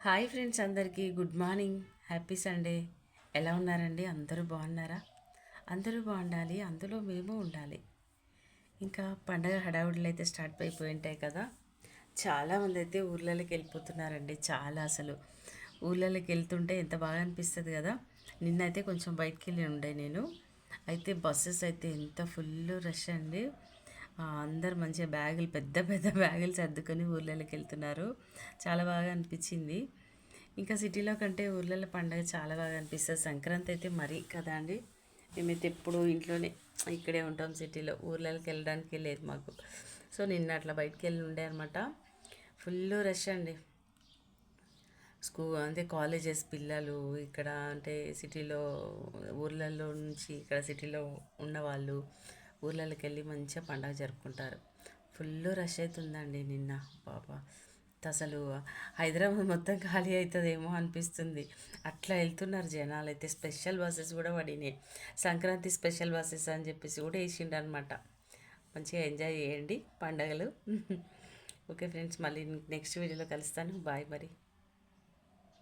Hi friends, అందరికీ good morning, happy Sunday. ఎలా ఉన్నారండి? అందరూ బాగున్నారా? అందరూ బాగుండాలి, అందులో మేము ఉండాలి. ఇంకా పండగ హడావుడిలో అయితే స్టార్ట్ అయిపోయి ఉంటాయి కదా. చాలామంది అయితే ఊర్లలోకి వెళ్ళిపోతున్నారండి. చాలా అసలు ఊర్లలోకి వెళ్తుంటే ఎంత బాగా అనిపిస్తుంది కదా. నిన్నైతే కొంచెం బయటికి వెళ్ళి ఉండే నేను. అయితే బస్సెస్ అయితే ఎంత ఫుల్ రష్ అండి. అందరు మంచిగా బ్యాగులు, పెద్ద పెద్ద బ్యాగులు సర్దుకొని ఊర్లలోకి వెళ్తున్నారు. చాలా బాగా అనిపించింది. ఇంకా సిటీలో కంటే ఊర్లలో పండగ చాలా బాగా అనిపిస్తుంది. సంక్రాంతి అయితే మరీ కదా అండి. మేమైతే ఎప్పుడు ఇంట్లోనే ఇక్కడే ఉంటాం సిటీలో. ఊర్లలోకి వెళ్ళడానికి లేదు మాకు. సో నిన్న అట్లా బయటికి వెళ్ళి ఉండే అనమాట. ఫుల్ రష్ అండి. అంటే కాలేజెస్ పిల్లలు ఇక్కడ, అంటే సిటీలో, ఊర్లలో నుంచి ఇక్కడ సిటీలో ఉన్నవాళ్ళు ఊర్లలోకి వెళ్ళి మంచిగా పండగ జరుపుకుంటారు. ఫుల్ రష్ అవుతుందండి నిన్న. బాబా, అసలు హైదరాబాద్ మొత్తం ఖాళీ అవుతుందేమో అనిపిస్తుంది. అట్లా వెళ్తున్నారు జనాలు. అయితే స్పెషల్ బస్సెస్ కూడా పడినాయి. సంక్రాంతి స్పెషల్ బస్సెస్ అని చెప్పేసి కూడా వేసిండు అనమాట. మంచిగా ఎంజాయ్ చేయండి పండగలు. ఓకే ఫ్రెండ్స్, మళ్ళీ నెక్స్ట్ వీడియోలో కలుస్తాను. బాయ్ మరి.